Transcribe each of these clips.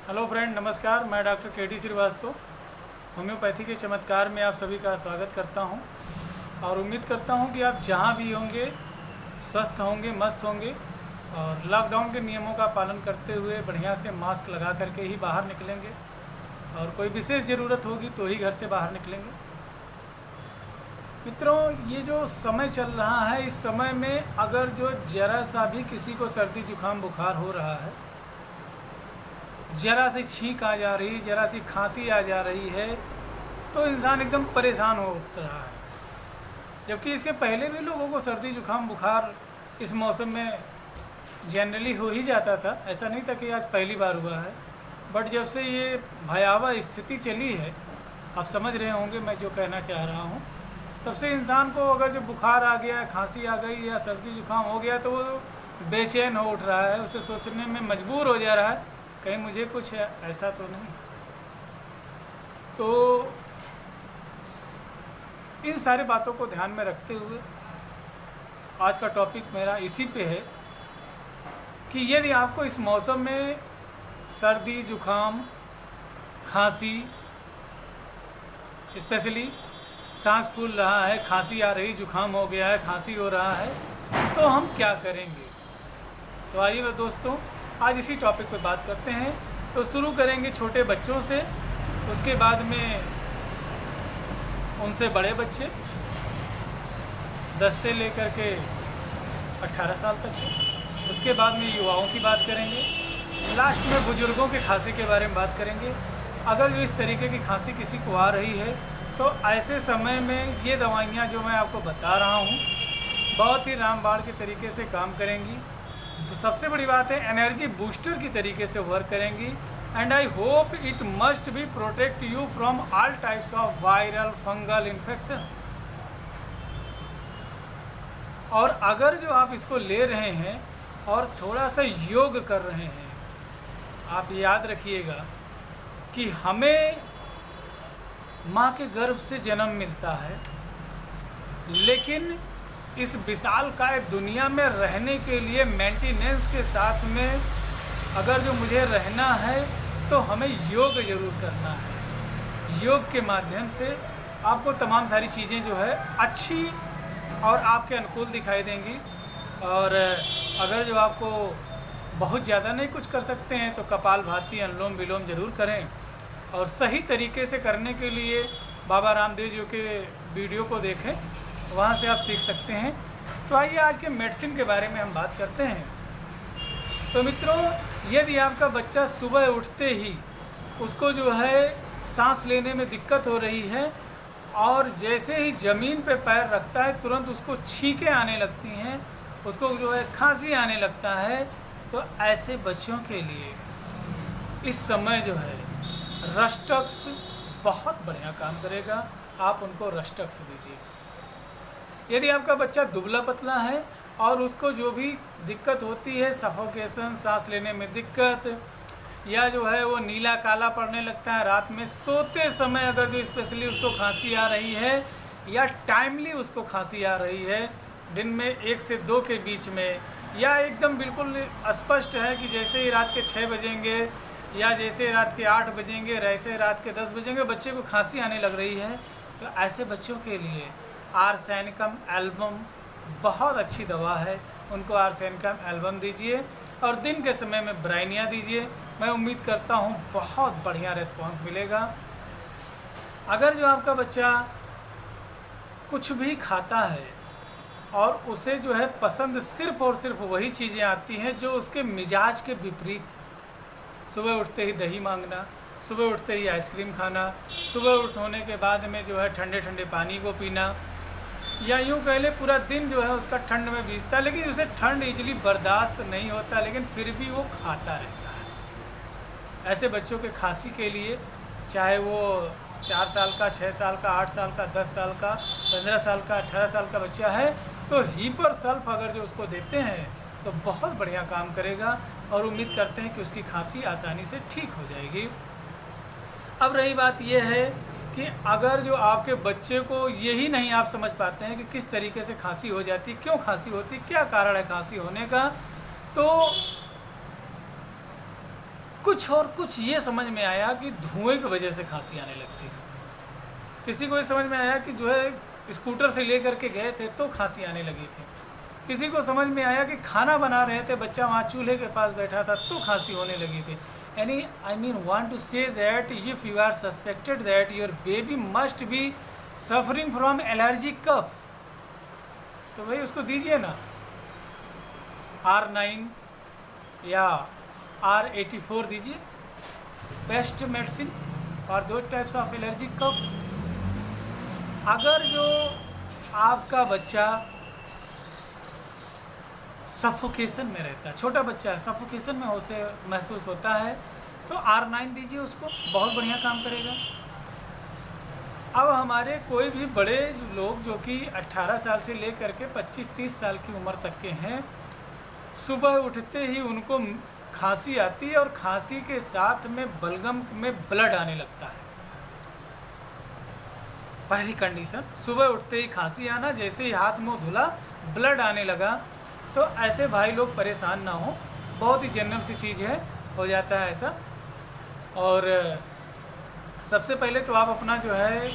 Hello friend, नमस्कार। मैं doctor के डी श्रीवास्तव होम्योपैथी के चमत्कार में आप सभी का स्वागत करता हूं और उम्मीद करता हूं कि आप जहां भी होंगे स्वस्थ होंगे, मस्त होंगे और लॉकडाउन के नियमों का पालन करते हुए बढ़िया से मास्क लगा करके ही बाहर निकलेंगे और कोई विशेष ज़रूरत होगी तो ही घर से बाहर निकलेंगे। मित्रों, ये जो समय चल रहा है, इस समय में अगर जो ज़रा सा भी किसी को सर्दी जुकाम बुखार हो रहा है, ज़रा सी छींक आ जा रही, ज़रा सी खांसी आ जा रही है, तो इंसान एकदम परेशान हो रहा है। जबकि इसके पहले भी लोगों को सर्दी जुकाम बुखार इस मौसम में जनरली हो ही जाता था। ऐसा नहीं था कि आज पहली बार हुआ है। बट जब से ये भयावह स्थिति चली है, आप समझ रहे होंगे मैं जो कहना चाह रहा हूँ, तब से इंसान को अगर जो बुखार आ गया, खांसी आ गई या सर्दी जुकाम हो गया तो वो बेचैन हो उठ रहा है, उसे सोचने में मजबूर हो जा रहा है कहीं मुझे कुछ ऐसा तो नहीं। तो इन सारी बातों को ध्यान में रखते हुए आज का टॉपिक मेरा इसी पे है कि यदि आपको इस मौसम में सर्दी जुकाम खांसी, स्पेशली सांस फूल रहा है, खांसी आ रही, जुकाम हो गया है, खांसी हो रहा है, तो हम क्या करेंगे। तो आइए दोस्तों, आज इसी टॉपिक पे बात करते हैं। तो शुरू करेंगे छोटे बच्चों से, उसके बाद में उनसे बड़े बच्चे 10 से लेकर के 18 साल तक के, उसके बाद में युवाओं की बात करेंगे, लास्ट में बुजुर्गों के खांसी के बारे में बात करेंगे। अगर जो इस तरीके की खांसी किसी को आ रही है तो ऐसे समय में ये दवाइयाँ जो मैं आपको बता रहा हूँ बहुत ही रामबाण के तरीके से काम करेंगी। तो सबसे बड़ी बात है, एनर्जी बूस्टर की तरीके से वर्क करेंगी। And I hope it must be protect you from all types of viral fungal infection. और अगर जो आप इसको ले रहे हैं और थोड़ा सा योग कर रहे हैं, आप याद रखिएगा कि हमें माँ के गर्भ से जन्म मिलता है, लेकिन इस विशालकाय दुनिया में रहने के लिए मेंटेनेंस के साथ में अगर जो मुझे रहना है तो हमें योग ज़रूर करना है। योग के माध्यम से आपको तमाम सारी चीज़ें जो है अच्छी और आपके अनुकूल दिखाई देंगी। और अगर जो आपको बहुत ज़्यादा नहीं कुछ कर सकते हैं तो कपालभाति, अनुलोम विलोम ज़रूर करें। और सही तरीके से करने के लिए बाबा रामदेव जी के वीडियो को देखें, वहाँ से आप सीख सकते हैं। तो आइए आज के मेडिसिन के बारे में हम बात करते हैं। तो मित्रों, यदि आपका बच्चा सुबह उठते ही उसको जो है सांस लेने में दिक्कत हो रही है और जैसे ही ज़मीन पे पैर रखता है तुरंत उसको छींकें आने लगती हैं, उसको जो है खांसी आने लगता है, तो ऐसे बच्चों के लिए इस समय जो है रस्टक्स बहुत बढ़िया काम करेगा। आप उनको रस्टक्स दीजिए। यदि आपका बच्चा दुबला पतला है और उसको जो भी दिक्कत होती है, सफोकेशन, सांस लेने में दिक्कत, या जो है वो नीला काला पड़ने लगता है रात में सोते समय, अगर जो स्पेशली उसको खांसी आ रही है या टाइमली उसको खांसी आ रही है, दिन में 1 से 2 के बीच में, या एकदम बिल्कुल स्पष्ट है कि जैसे ही रात के 6 बजेंगे या जैसे रात के 8 बजेंगे, ऐसे रात के 10 बजेंगे बच्चे को खांसी आने लग रही है, तो ऐसे बच्चों के लिए आर्सेनिकम एल्बम बहुत अच्छी दवा है। उनको आर्सेनिकम एल्बम दीजिए और दिन के समय में ब्राइनिया दीजिए। मैं उम्मीद करता हूँ बहुत बढ़िया रिस्पांस मिलेगा। अगर जो आपका बच्चा कुछ भी खाता है और उसे जो है पसंद सिर्फ़ और सिर्फ वही चीज़ें आती हैं जो उसके मिजाज के विपरीत, सुबह उठते ही दही मांगना, सुबह उठते ही आइसक्रीम खाना, सुबह होने के बाद में जो है ठंडे ठंडे पानी को पीना, या यूँ कह ले पूरा दिन जो है उसका ठंड में बीतता है, लेकिन उसे ठंड इजीली बर्दाश्त नहीं होता, लेकिन फिर भी वो खाता रहता है। ऐसे बच्चों के खांसी के लिए, चाहे वो 4 साल का, 6 साल का, 8 साल का, 10 साल का, 15 साल का, 18 साल का बच्चा है, तो हीपर सल्फ अगर जो उसको देते हैं तो बहुत बढ़िया काम करेगा और उम्मीद करते हैं कि उसकी खांसी आसानी से ठीक हो जाएगी। अब रही बात यह है कि अगर जो आपके बच्चे को यही नहीं आप समझ पाते हैं कि किस तरीके से खांसी हो जाती है, क्यों खांसी होती है, क्या कारण है खांसी होने का, तो कुछ ये समझ में आया कि धुएं की वजह से खांसी आने लगती है। किसी को ये समझ में आया कि जो है स्कूटर से लेकर के गए थे तो खांसी आने लगी थी। किसी को समझ में आया कि खाना बना रहे थे, बच्चा वहाँ चूल्हे के पास बैठा था तो खांसी होने लगी थी। यानी I mean want to say that if you are suspected that your baby must be suffering from allergic cough, तो भाई उसको दीजिए ना R9 या R84 दीजिए, बेस्ट मेडिसिन फॉर दो टाइप्स ऑफ एलर्जिक कफ। अगर जो आपका बच्चा सफोकेशन में रहता है, छोटा बच्चा है सफोकेशन में उसे महसूस होता है, तो R9 दीजिए उसको, बहुत बढ़िया काम करेगा। अब हमारे कोई भी बड़े लोग जो कि 18 साल से लेकर के 25-30 साल की उम्र तक के हैं, सुबह उठते ही उनको खांसी आती है और खांसी के साथ में बलगम में ब्लड आने लगता है। पहली कंडीशन, सुबह उठते ही खांसी आना, जैसे ही हाथ मुंह धुला ब्लड आने लगा, तो ऐसे भाई लोग परेशान ना हो, बहुत ही जनरल सी चीज़ है, हो जाता है ऐसा। और सबसे पहले तो आप अपना जो है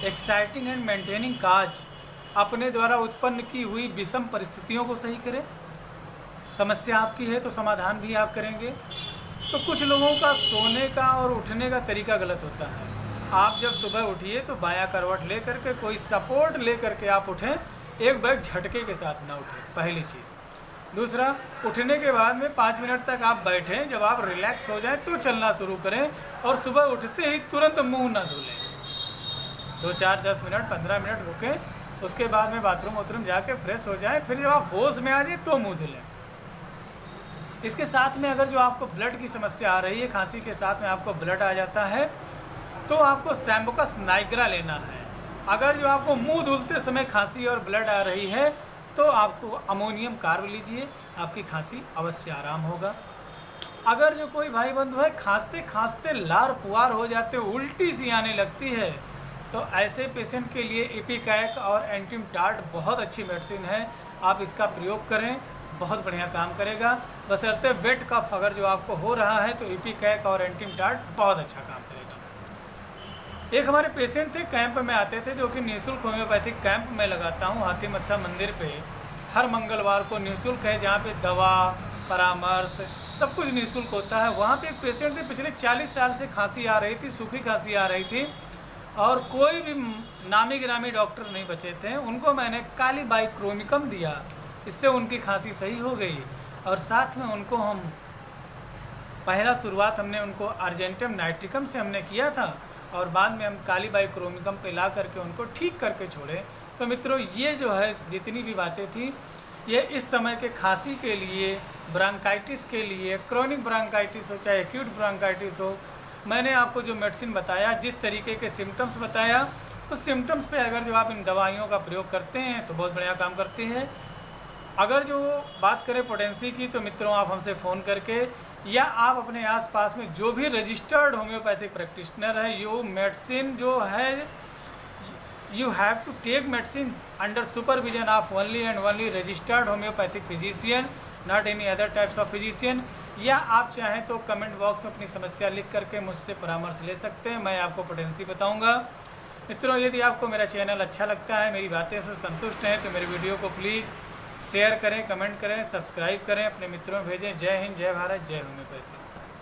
एक्साइटिंग एंड मेंटेनिंग काज अपने द्वारा उत्पन्न की हुई विषम परिस्थितियों को सही करें। समस्या आपकी है तो समाधान भी आप करेंगे। तो कुछ लोगों का सोने का और उठने का तरीका गलत होता है। आप जब सुबह उठिए तो बायां करवट ले करके, कोई सपोर्ट ले करके आप उठें, एक बैग झटके के साथ ना उठें, पहली चीज़। दूसरा, उठने के बाद में 5 मिनट तक आप बैठें, जब आप रिलैक्स हो जाएं तो चलना शुरू करें, और सुबह उठते ही तुरंत मुंह ना धुलें। 2-4-10 मिनट 15 मिनट रुकें, उसके बाद में बाथरूम जाके फ्रेश हो जाएं, फिर जब आप होश में आ जाए तो मुँह धुलें। इसके साथ में अगर जो आपको ब्लड की समस्या आ रही है, खांसी के साथ में आपको ब्लड आ जाता है, तो आपको सैम्बुकस नाइग्रा लेना है। अगर जो आपको मुंह धुलते समय खांसी और ब्लड आ रही है तो आपको अमोनियम कार्ब लीजिए, आपकी खांसी अवश्य आराम होगा। अगर जो कोई भाई बंधु है खांसते खांसते लार पुआर हो जाते, उल्टी सी आने लगती है, तो ऐसे पेशेंट के लिए इपिकैक और एंटीमटार्ट बहुत अच्छी मेडिसिन है। आप इसका प्रयोग करें, बहुत बढ़िया काम करेगा। बशर्ते वेट कफ अगर जो आपको हो रहा है तो इपिकैक और एंटीमटार्ट बहुत अच्छा काम करेगा। एक हमारे पेशेंट थे, कैंप में आते थे, जो कि निःशुल्क होम्योपैथिक कैंप में लगाता हूँ हाथीमत्था मंदिर पे, हर मंगलवार को निःशुल्क है, जहाँ पे दवा परामर्श सब कुछ निःशुल्क होता है। वहाँ पे एक पेशेंट थे, पिछले 40 साल से खांसी आ रही थी, सूखी खांसी आ रही थी, और कोई भी नामी गिरामी डॉक्टर नहीं बचे थे। उनको मैंने कालीबाइक्रोमिकम दिया, इससे उनकी खांसी सही हो गई। और साथ में उनको हम पहला शुरुआत हमने उनको अर्जेंटम नाइट्रिकम से हमने किया था, और बाद में हम कालीबाइक्रोमिकम पे ला करके उनको ठीक करके छोड़े। तो मित्रों, ये जो है जितनी भी बातें थी, ये इस समय के खांसी के लिए, ब्रांकाइटिस के लिए, क्रोनिक ब्रांकाइटिस हो चाहे एक्यूट ब्रांकाइटिस हो, मैंने आपको जो मेडिसिन बताया, जिस तरीके के सिम्टम्स बताया, उस सिम्टम्स पे अगर जो आप इन दवाइयों का प्रयोग करते हैं तो बहुत बढ़िया काम करती है। अगर जो बात करें पोटेंसी की, तो मित्रों आप हमसे फ़ोन करके, या आप अपने आसपास में जो भी रजिस्टर्ड होम्योपैथिक प्रैक्टिशनर है, यो मेडिसिन जो है, you have to take medicine under supervision of only and only registered homeopathic physician, not any other types of physician. या आप चाहें तो कमेंट बॉक्स में अपनी समस्या लिख करके मुझसे परामर्श ले सकते हैं, मैं आपको पोटेंसी बताऊंगा। मित्रों, यदि आपको मेरा चैनल अच्छा लगता है, मेरी बातें से संतुष्ट हैं, तो मेरे वीडियो को प्लीज़ शेयर करें, कमेंट करें, सब्सक्राइब करें, अपने मित्रों में भेजें। जय हिंद, जय भारत, जय होम्योपैथी।